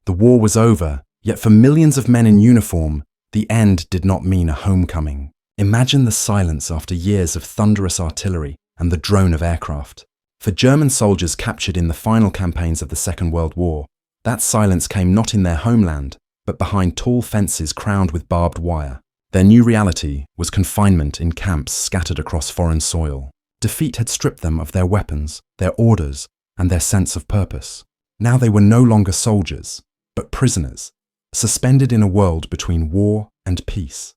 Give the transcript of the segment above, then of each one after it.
The war was over, yet for millions of men in uniform, the end did not mean a homecoming. Imagine the silence after years of thunderous artillery and the drone of aircraft. For German soldiers captured in the final campaigns of the Second World War, that silence came not in their homeland, but behind tall fences crowned with barbed wire. Their new reality was confinement in camps scattered across foreign soil. Defeat had stripped them of their weapons, their orders, and their sense of purpose. Now they were no longer soldiers, but prisoners, suspended in a world between war and peace.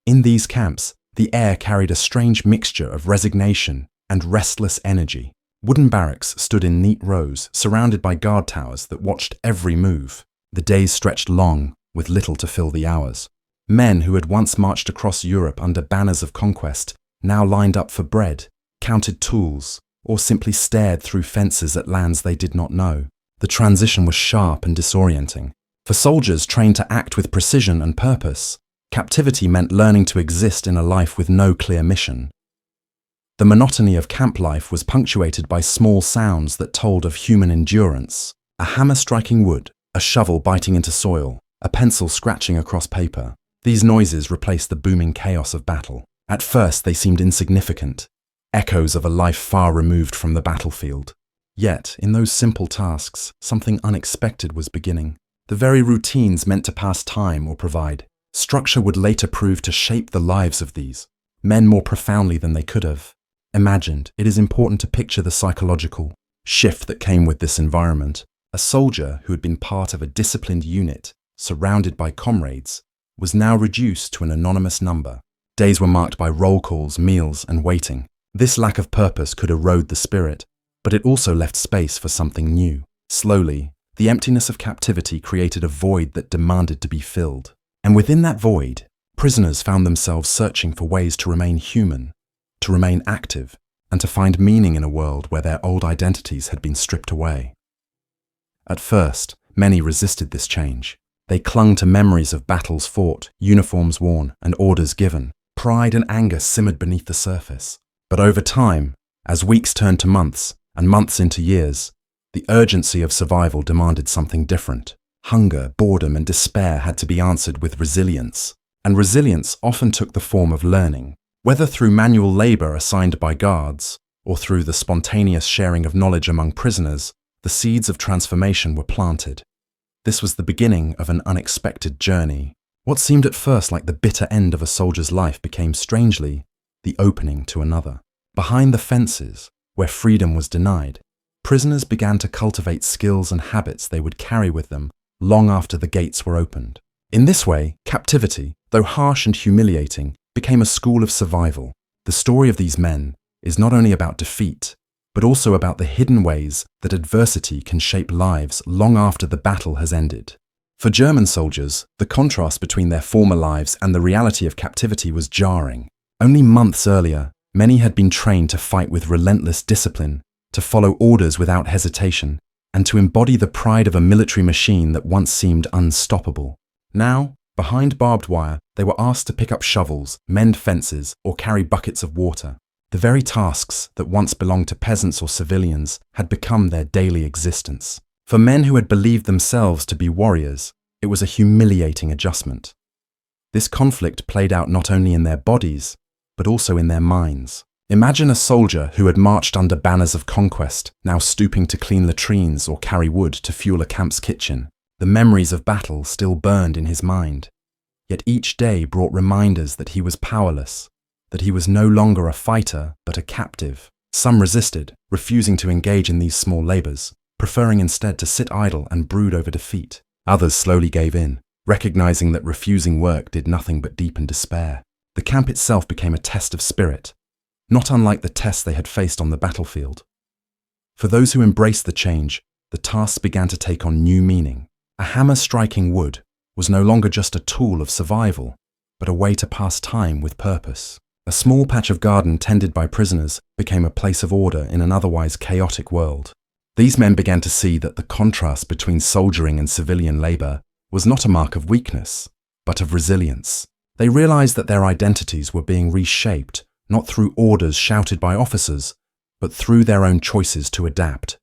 In these camps, the air carried a strange mixture of resignation and restless energy. Wooden barracks stood in neat rows, surrounded by guard towers that watched every move. The days stretched long, with little to fill the hours. Men who had once marched across Europe under banners of conquest now lined up for bread, counted tools, or simply stared through fences at lands they did not know. The transition was sharp and disorienting. For soldiers trained to act with precision and purpose, captivity meant learning to exist in a life with no clear mission. The monotony of camp life was punctuated by small sounds that told of human endurance. A hammer striking wood, a shovel biting into soil, a pencil scratching across paper. These noises replaced the booming chaos of battle. At first they seemed insignificant, echoes of a life far removed from the battlefield. Yet, in those simple tasks, something unexpected was beginning. The very routines meant to pass time or provide. Structure would later prove to shape the lives of these men more profoundly than they could have imagined. It is important to picture the psychological shift that came with this environment. A soldier who had been part of a disciplined unit, surrounded by comrades, was now reduced to an anonymous number. Days were marked by roll calls, meals, and waiting. This lack of purpose could erode the spirit, but it also left space for something new. Slowly, the emptiness of captivity created a void that demanded to be filled. And within that void, prisoners found themselves searching for ways to remain human, to remain active, and to find meaning in a world where their old identities had been stripped away. At first, many resisted this change. They clung to memories of battles fought, uniforms worn, and orders given. Pride and anger simmered beneath the surface. But over time, as weeks turned to months, and months into years, the urgency of survival demanded something different. Hunger, boredom, and despair had to be answered with resilience. And resilience often took the form of learning, whether through manual labor assigned by guards, or through the spontaneous sharing of knowledge among prisoners. The seeds of transformation were planted. This was the beginning of an unexpected journey. What seemed at first like the bitter end of a soldier's life became, strangely, the opening to another. Behind the fences, where freedom was denied, prisoners began to cultivate skills and habits they would carry with them long after the gates were opened. In this way, captivity, though harsh and humiliating, became a school of survival. The story of these men is not only about defeat, but also about the hidden ways that adversity can shape lives long after the battle has ended. For German soldiers, the contrast between their former lives and the reality of captivity was jarring. Only months earlier, many had been trained to fight with relentless discipline, to follow orders without hesitation, and to embody the pride of a military machine that once seemed unstoppable. Now, behind barbed wire, they were asked to pick up shovels, mend fences, or carry buckets of water. The very tasks that once belonged to peasants or civilians had become their daily existence. For men who had believed themselves to be warriors, it was a humiliating adjustment. This conflict played out not only in their bodies, but also in their minds. Imagine a soldier who had marched under banners of conquest, now stooping to clean latrines or carry wood to fuel a camp's kitchen. The memories of battle still burned in his mind. Yet each day brought reminders that he was powerless, that he was no longer a fighter, but a captive. Some resisted, refusing to engage in these small labors, preferring instead to sit idle and brood over defeat. Others slowly gave in, recognizing that refusing work did nothing but deepen despair. The camp itself became a test of spirit, not unlike the tests they had faced on the battlefield. For those who embraced the change, the tasks began to take on new meaning. A hammer striking wood was no longer just a tool of survival, but a way to pass time with purpose. A small patch of garden tended by prisoners became a place of order in an otherwise chaotic world. These men began to see that the contrast between soldiering and civilian labor was not a mark of weakness, but of resilience. They realized that their identities were being reshaped, not through orders shouted by officers, but through their own choices to adapt.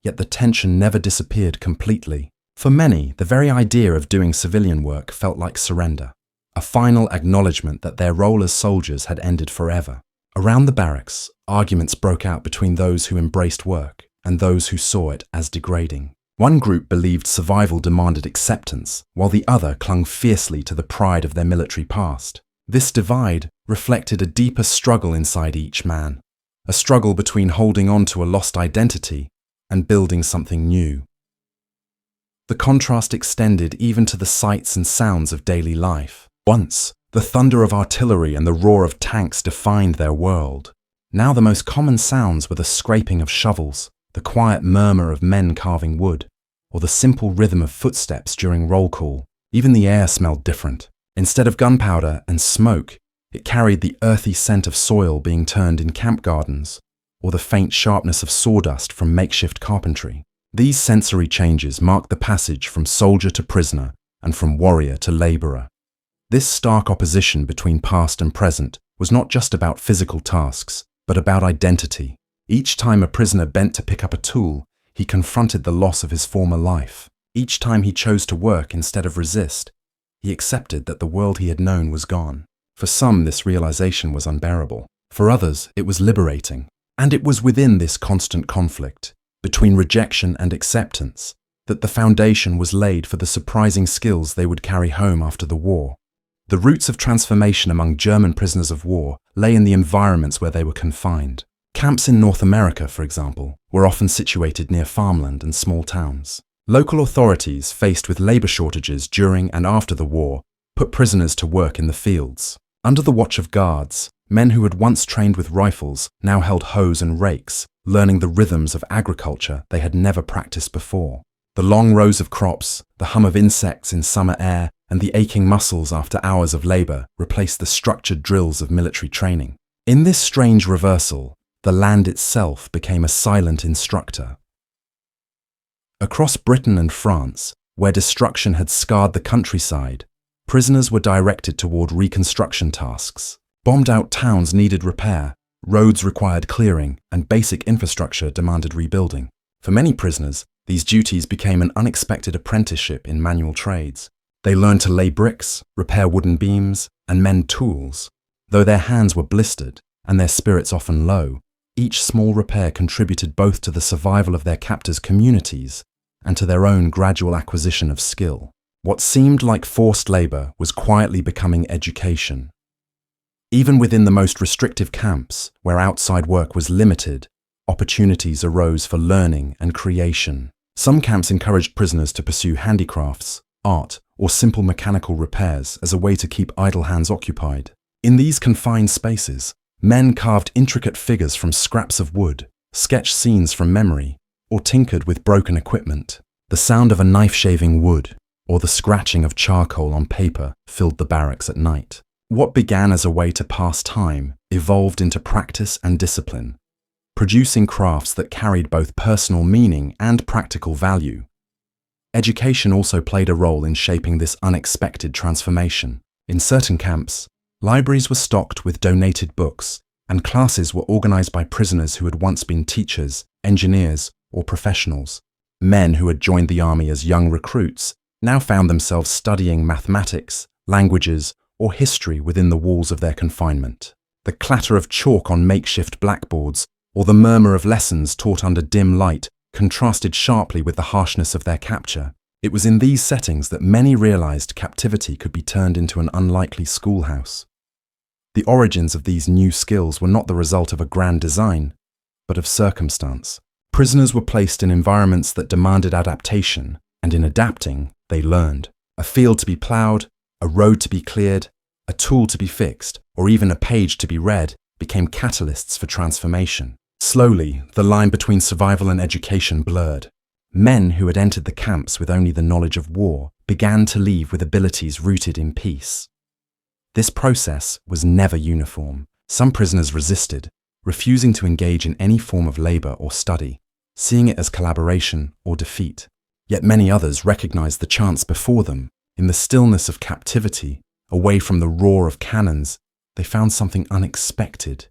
Yet the tension never disappeared completely. For many, the very idea of doing civilian work felt like surrender, a final acknowledgement that their role as soldiers had ended forever. Around the barracks, arguments broke out between those who embraced work and those who saw it as degrading. One group believed survival demanded acceptance, while the other clung fiercely to the pride of their military past. This divide reflected a deeper struggle inside each man, a struggle between holding on to a lost identity and building something new. The contrast extended even to the sights and sounds of daily life. Once, the thunder of artillery and the roar of tanks defined their world. Now the most common sounds were the scraping of shovels, the quiet murmur of men carving wood, or the simple rhythm of footsteps during roll call. Even the air smelled different. Instead of gunpowder and smoke, it carried the earthy scent of soil being turned in camp gardens, or the faint sharpness of sawdust from makeshift carpentry. These sensory changes marked the passage from soldier to prisoner and from warrior to laborer. This stark opposition between past and present was not just about physical tasks, but about identity. Each time a prisoner bent to pick up a tool, he confronted the loss of his former life. Each time he chose to work instead of resist, he accepted that the world he had known was gone. For some, this realization was unbearable. For others, it was liberating. And it was within this constant conflict, between rejection and acceptance, that the foundation was laid for the surprising skills they would carry home after the war. The roots of transformation among German prisoners of war lay in the environments where they were confined. Camps in North America, for example, were often situated near farmland and small towns. Local authorities, faced with labor shortages during and after the war, put prisoners to work in the fields. Under the watch of guards, men who had once trained with rifles now held hoes and rakes, learning the rhythms of agriculture they had never practiced before. The long rows of crops, the hum of insects in summer air, and the aching muscles after hours of labor replaced the structured drills of military training. In this strange reversal, the land itself became a silent instructor. Across Britain and France, where destruction had scarred the countryside, prisoners were directed toward reconstruction tasks. Bombed-out towns needed repair, roads required clearing, and basic infrastructure demanded rebuilding. For many prisoners, these duties became an unexpected apprenticeship in manual trades. They learned to lay bricks, repair wooden beams, and mend tools. Though their hands were blistered and their spirits often low, each small repair contributed both to the survival of their captors' communities and to their own gradual acquisition of skill. What seemed like forced labor was quietly becoming education. Even within the most restrictive camps, where outside work was limited, opportunities arose for learning and creation. Some camps encouraged prisoners to pursue handicrafts, art, or simple mechanical repairs as a way to keep idle hands occupied. In these confined spaces, men carved intricate figures from scraps of wood, sketched scenes from memory, or tinkered with broken equipment. The sound of a knife shaving wood, or the scratching of charcoal on paper, filled the barracks at night. What began as a way to pass time evolved into practice and discipline, producing crafts that carried both personal meaning and practical value. Education also played a role in shaping this unexpected transformation. In certain camps, libraries were stocked with donated books, and classes were organized by prisoners who had once been teachers, engineers, or professionals. Men who had joined the army as young recruits now found themselves studying mathematics, languages, or history within the walls of their confinement. The clatter of chalk on makeshift blackboards, or the murmur of lessons taught under dim light, contrasted sharply with the harshness of their capture. It was in these settings that many realized captivity could be turned into an unlikely schoolhouse. The origins of these new skills were not the result of a grand design, but of circumstance. Prisoners were placed in environments that demanded adaptation, and in adapting, they learned. A field to be plowed, a road to be cleared, a tool to be fixed, or even a page to be read became catalysts for transformation. Slowly, the line between survival and education blurred. Men who had entered the camps with only the knowledge of war began to leave with abilities rooted in peace. This process was never uniform. Some prisoners resisted, refusing to engage in any form of labor or study, seeing it as collaboration or defeat. Yet many others recognized the chance before them. In the stillness of captivity, away from the roar of cannons, they found something unexpected,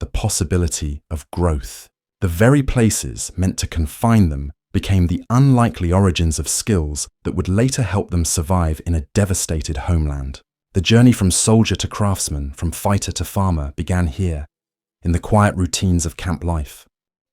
the possibility of growth. The very places meant to confine them became the unlikely origins of skills that would later help them survive in a devastated homeland. The journey from soldier to craftsman, from fighter to farmer, began here, in the quiet routines of camp life.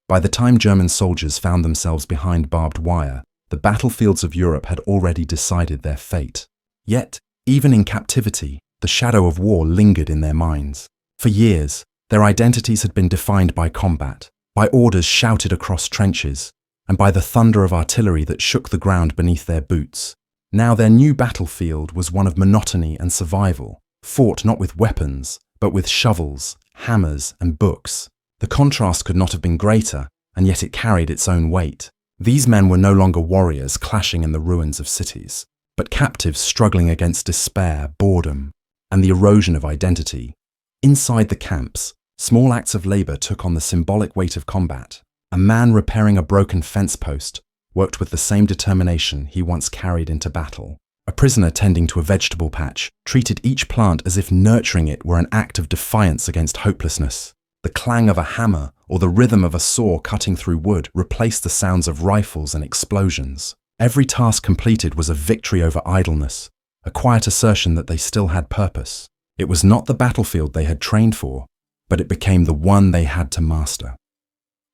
By the time German soldiers found themselves behind barbed wire, the battlefields of Europe had already decided their fate. Yet, even in captivity, the shadow of war lingered in their minds. For years, their identities had been defined by combat, by orders shouted across trenches, and by the thunder of artillery that shook the ground beneath their boots. Now their new battlefield was one of monotony and survival, fought not with weapons, but with shovels, hammers, and books. The contrast could not have been greater, and yet it carried its own weight. These men were no longer warriors clashing in the ruins of cities, but captives struggling against despair, boredom, and the erosion of identity. Inside the camps, small acts of labor took on the symbolic weight of combat. A man repairing a broken fence post worked with the same determination he once carried into battle. A prisoner tending to a vegetable patch treated each plant as if nurturing it were an act of defiance against hopelessness. The clang of a hammer or the rhythm of a saw cutting through wood replaced the sounds of rifles and explosions. Every task completed was a victory over idleness, a quiet assertion that they still had purpose. It was not the battlefield they had trained for, but it became the one they had to master.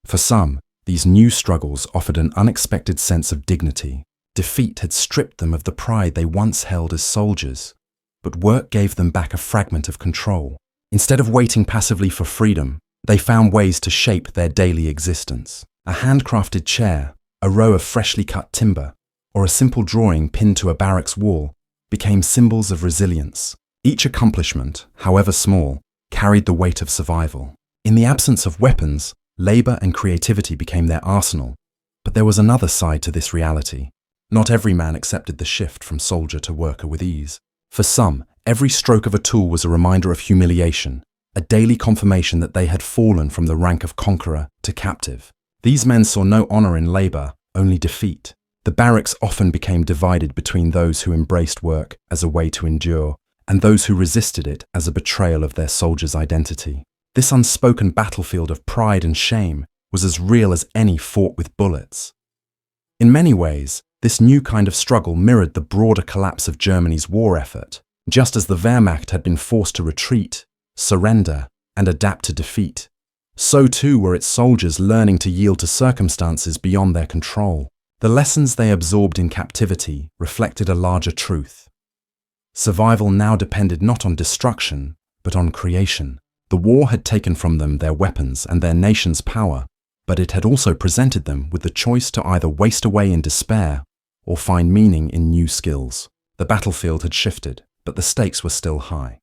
For some, these new struggles offered an unexpected sense of dignity. Defeat had stripped them of the pride they once held as soldiers, but work gave them back a fragment of control. Instead of waiting passively for freedom, they found ways to shape their daily existence. A handcrafted chair, a row of freshly cut timber, or a simple drawing pinned to a barracks wall became symbols of resilience. Each accomplishment, however small, carried the weight of survival. In the absence of weapons, labor and creativity became their arsenal. But there was another side to this reality. Not every man accepted the shift from soldier to worker with ease. For some, every stroke of a tool was a reminder of humiliation, a daily confirmation that they had fallen from the rank of conqueror to captive. These men saw no honor in labor, only defeat. The barracks often became divided between those who embraced work as a way to endure and those who resisted it as a betrayal of their soldier's identity. This unspoken battlefield of pride and shame was as real as any fought with bullets. In many ways, this new kind of struggle mirrored the broader collapse of Germany's war effort. Just as the Wehrmacht had been forced to retreat, surrender, and adapt to defeat, so too were its soldiers learning to yield to circumstances beyond their control. The lessons they absorbed in captivity reflected a larger truth. Survival now depended not on destruction, but on creation. The war had taken from them their weapons and their nation's power, but it had also presented them with the choice to either waste away in despair or find meaning in new skills. The battlefield had shifted, but the stakes were still high.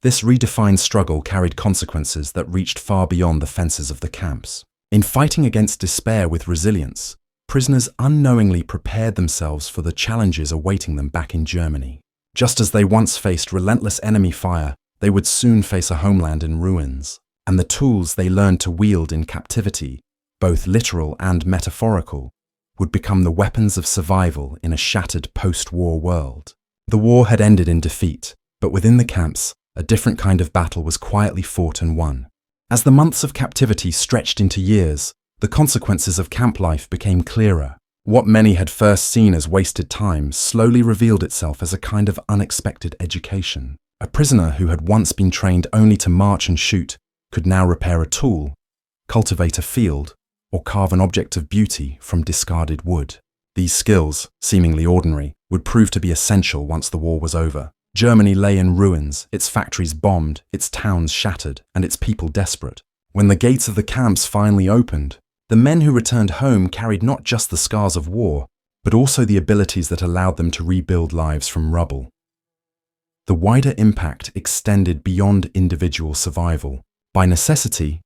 This redefined struggle carried consequences that reached far beyond the fences of the camps. In fighting against despair with resilience, prisoners unknowingly prepared themselves for the challenges awaiting them back in Germany. Just as they once faced relentless enemy fire, they would soon face a homeland in ruins. And the tools they learned to wield in captivity, both literal and metaphorical, would become the weapons of survival in a shattered post-war world. The war had ended in defeat, but within the camps, a different kind of battle was quietly fought and won. As the months of captivity stretched into years, the consequences of camp life became clearer. What many had first seen as wasted time slowly revealed itself as a kind of unexpected education. A prisoner who had once been trained only to march and shoot could now repair a tool, cultivate a field, or carve an object of beauty from discarded wood. These skills, seemingly ordinary, would prove to be essential once the war was over. Germany lay in ruins, its factories bombed, its towns shattered, and its people desperate. When the gates of the camps finally opened, the men who returned home carried not just the scars of war, but also the abilities that allowed them to rebuild lives from rubble. The wider impact extended beyond individual survival. By necessity,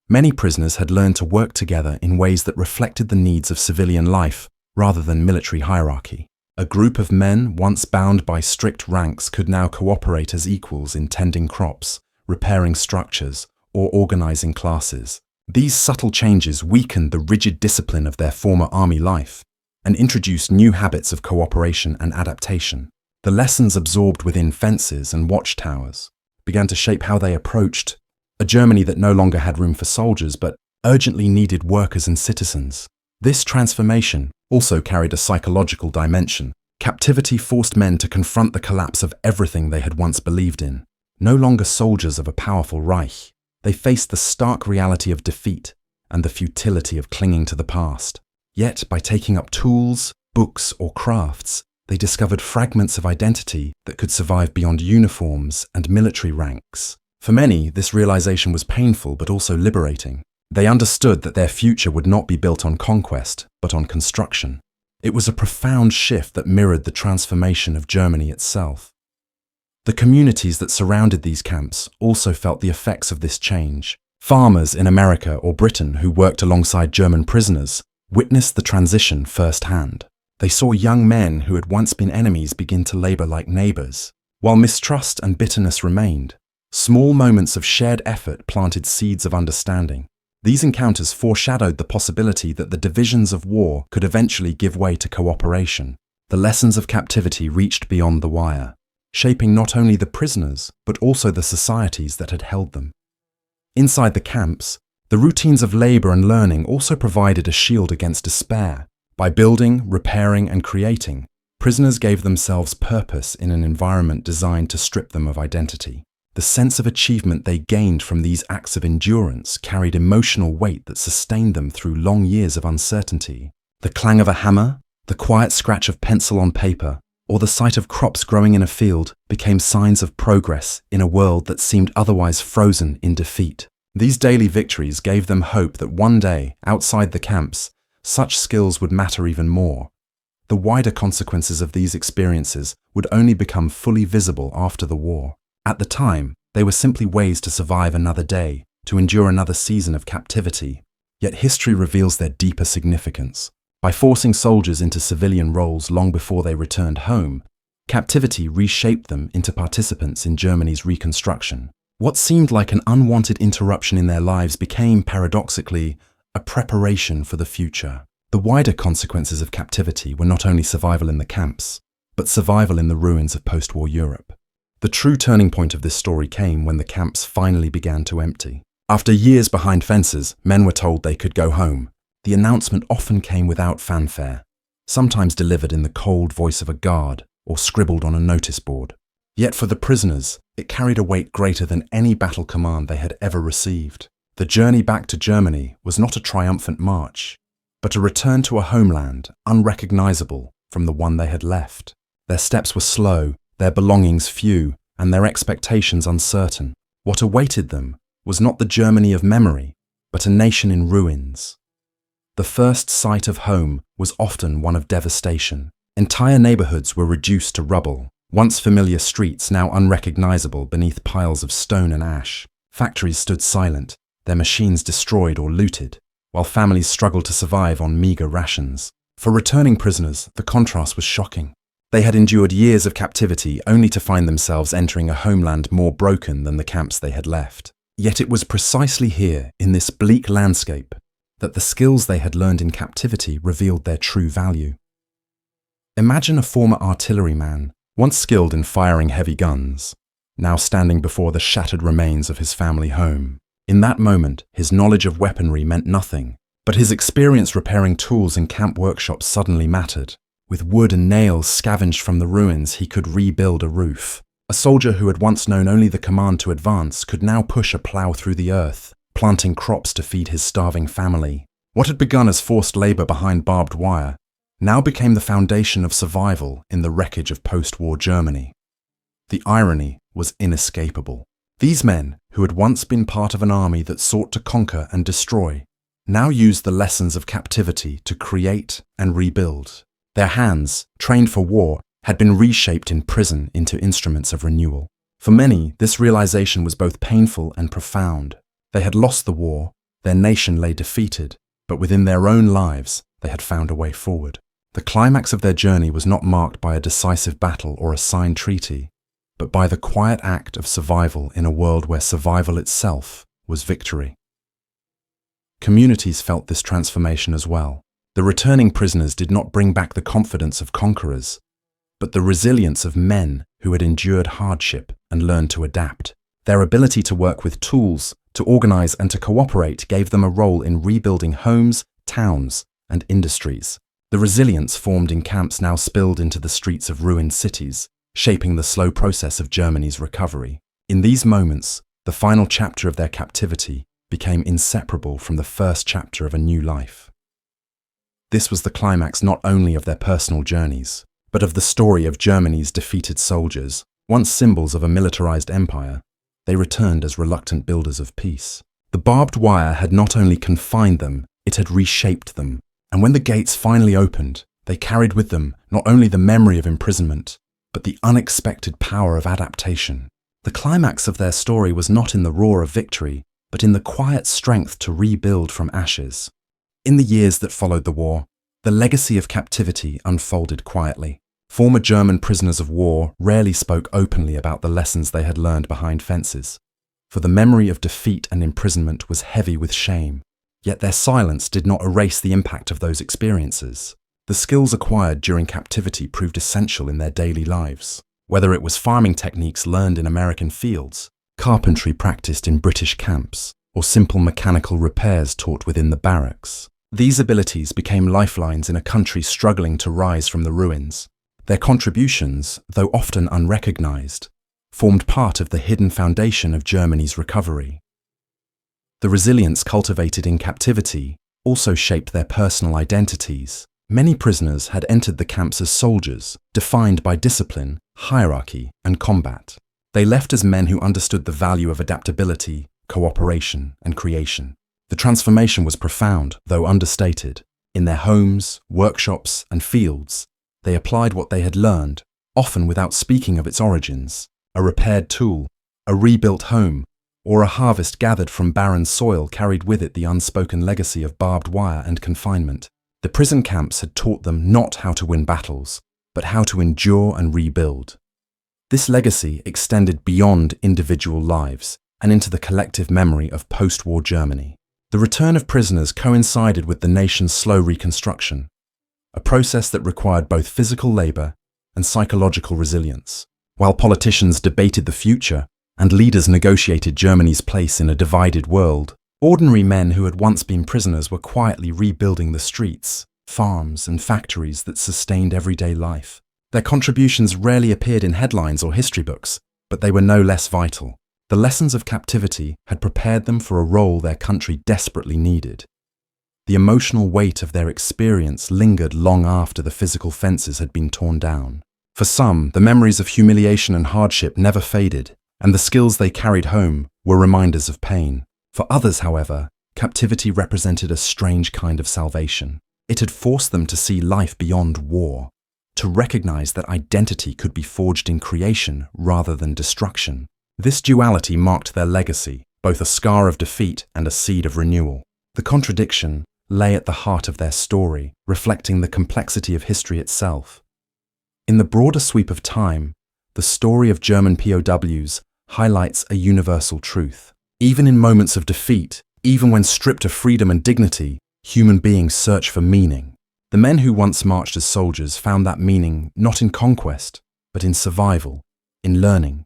many prisoners had learned to work together in ways that reflected the needs of civilian life rather than military hierarchy. A group of men once bound by strict ranks could now cooperate as equals in tending crops, repairing structures, or organizing classes. These subtle changes weakened the rigid discipline of their former army life and introduced new habits of cooperation and adaptation. The lessons absorbed within fences and watchtowers began to shape how they approached a Germany that no longer had room for soldiers but urgently needed workers and citizens. This transformation also carried a psychological dimension. Captivity forced men to confront the collapse of everything they had once believed in. No longer soldiers of a powerful Reich, they faced the stark reality of defeat and the futility of clinging to the past. Yet, by taking up tools, books, or crafts, they discovered fragments of identity that could survive beyond uniforms and military ranks. For many, this realization was painful but also liberating. They understood that their future would not be built on conquest, but on construction. It was a profound shift that mirrored the transformation of Germany itself. The communities that surrounded these camps also felt the effects of this change. Farmers in America or Britain who worked alongside German prisoners witnessed the transition firsthand. They saw young men who had once been enemies begin to labor like neighbors. While mistrust and bitterness remained, small moments of shared effort planted seeds of understanding. These encounters foreshadowed the possibility that the divisions of war could eventually give way to cooperation. The lessons of captivity reached beyond the wire, shaping not only the prisoners, but also the societies that had held them. Inside the camps, the routines of labor and learning also provided a shield against despair. By building, repairing, and creating, prisoners gave themselves purpose in an environment designed to strip them of identity. The sense of achievement they gained from these acts of endurance carried emotional weight that sustained them through long years of uncertainty. The clang of a hammer, the quiet scratch of pencil on paper, or the sight of crops growing in a field became signs of progress in a world that seemed otherwise frozen in defeat. These daily victories gave them hope that one day, outside the camps, such skills would matter even more. The wider consequences of these experiences would only become fully visible after the war. At the time, they were simply ways to survive another day, to endure another season of captivity. Yet history reveals their deeper significance. By forcing soldiers into civilian roles long before they returned home, captivity reshaped them into participants in Germany's reconstruction. What seemed like an unwanted interruption in their lives became, paradoxically, a preparation for the future. The wider consequences of captivity were not only survival in the camps, but survival in the ruins of post-war Europe. The true turning point of this story came when the camps finally began to empty. After years behind fences, men were told they could go home. The announcement often came without fanfare, sometimes delivered in the cold voice of a guard or scribbled on a notice board. Yet for the prisoners, it carried a weight greater than any battle command they had ever received. The journey back to Germany was not a triumphant march, but a return to a homeland unrecognizable from the one they had left. Their steps were slow, their belongings few, and their expectations uncertain. What awaited them was not the Germany of memory, but a nation in ruins. The first sight of home was often one of devastation. Entire neighborhoods were reduced to rubble, once familiar streets now unrecognizable beneath piles of stone and ash. Factories stood silent, their machines destroyed or looted, while families struggled to survive on meager rations. For returning prisoners, the contrast was shocking. They had endured years of captivity only to find themselves entering a homeland more broken than the camps they had left. Yet it was precisely here, in this bleak landscape, that the skills they had learned in captivity revealed their true value. Imagine a former artilleryman, once skilled in firing heavy guns, now standing before the shattered remains of his family home. In that moment, his knowledge of weaponry meant nothing, but his experience repairing tools in camp workshops suddenly mattered. With wood and nails scavenged from the ruins, he could rebuild a roof. A soldier who had once known only the command to advance could now push a plow through the earth, planting crops to feed his starving family. What had begun as forced labor behind barbed wire now became the foundation of survival in the wreckage of post-war Germany. The irony was inescapable. These men, who had once been part of an army that sought to conquer and destroy, now used the lessons of captivity to create and rebuild. Their hands, trained for war, had been reshaped in prison into instruments of renewal. For many, this realization was both painful and profound. They had lost the war, their nation lay defeated, but within their own lives, they had found a way forward. The climax of their journey was not marked by a decisive battle or a signed treaty, but by the quiet act of survival in a world where survival itself was victory. Communities felt this transformation as well. The returning prisoners did not bring back the confidence of conquerors, but the resilience of men who had endured hardship and learned to adapt. Their ability to work with tools, to organize and to cooperate gave them a role in rebuilding homes, towns, and industries. The resilience formed in camps now spilled into the streets of ruined cities, shaping the slow process of Germany's recovery. In these moments, the final chapter of their captivity became inseparable from the first chapter of a new life. This was the climax not only of their personal journeys, but of the story of Germany's defeated soldiers. Once symbols of a militarized empire, they returned as reluctant builders of peace. The barbed wire had not only confined them, it had reshaped them. And when the gates finally opened, they carried with them not only the memory of imprisonment, but the unexpected power of adaptation. The climax of their story was not in the roar of victory, but in the quiet strength to rebuild from ashes. In the years that followed the war, the legacy of captivity unfolded quietly. Former German prisoners of war rarely spoke openly about the lessons they had learned behind fences, for the memory of defeat and imprisonment was heavy with shame. Yet their silence did not erase the impact of those experiences. The skills acquired during captivity proved essential in their daily lives. Whether it was farming techniques learned in American fields, carpentry practiced in British camps, or simple mechanical repairs taught within the barracks, these abilities became lifelines in a country struggling to rise from the ruins. Their contributions, though often unrecognized, formed part of the hidden foundation of Germany's recovery. The resilience cultivated in captivity also shaped their personal identities. Many prisoners had entered the camps as soldiers, defined by discipline, hierarchy, and combat. They left as men who understood the value of adaptability, cooperation, and creation. The transformation was profound, though understated. In their homes, workshops, and fields, they applied what they had learned, often without speaking of its origins. A repaired tool, a rebuilt home, or a harvest gathered from barren soil carried with it the unspoken legacy of barbed wire and confinement. The prison camps had taught them not how to win battles, but how to endure and rebuild. This legacy extended beyond individual lives and into the collective memory of post-war Germany. The return of prisoners coincided with the nation's slow reconstruction, a process that required both physical labor and psychological resilience. While politicians debated the future and leaders negotiated Germany's place in a divided world, ordinary men who had once been prisoners were quietly rebuilding the streets, farms, and factories that sustained everyday life. Their contributions rarely appeared in headlines or history books, but they were no less vital. The lessons of captivity had prepared them for a role their country desperately needed. The emotional weight of their experience lingered long after the physical fences had been torn down. For some, the memories of humiliation and hardship never faded, and the skills they carried home were reminders of pain. For others, however, captivity represented a strange kind of salvation. It had forced them to see life beyond war, to recognize that identity could be forged in creation rather than destruction. This duality marked their legacy, both a scar of defeat and a seed of renewal. The contradiction lay at the heart of their story, reflecting the complexity of history itself. In the broader sweep of time, the story of German POWs highlights a universal truth. Even in moments of defeat, even when stripped of freedom and dignity, human beings search for meaning. The men who once marched as soldiers found that meaning not in conquest, but in survival, in learning,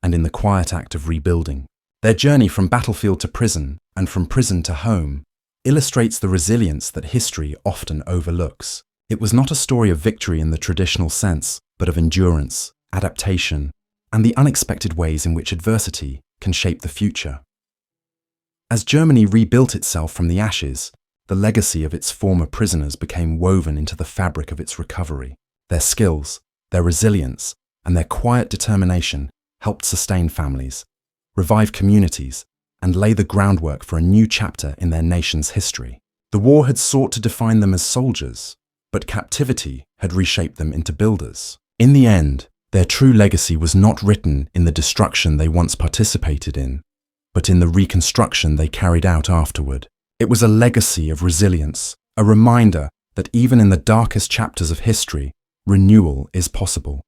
and in the quiet act of rebuilding. Their journey from battlefield to prison, and from prison to home, illustrates the resilience that history often overlooks. It was not a story of victory in the traditional sense, but of endurance, adaptation, and the unexpected ways in which adversity can shape the future. As Germany rebuilt itself from the ashes, the legacy of its former prisoners became woven into the fabric of its recovery. Their skills, their resilience, and their quiet determination helped sustain families, revive communities, and lay the groundwork for a new chapter in their nation's history. The war had sought to define them as soldiers, but captivity had reshaped them into builders. In the end, their true legacy was not written in the destruction they once participated in, but in the reconstruction they carried out afterward. It was a legacy of resilience, a reminder that even in the darkest chapters of history, renewal is possible.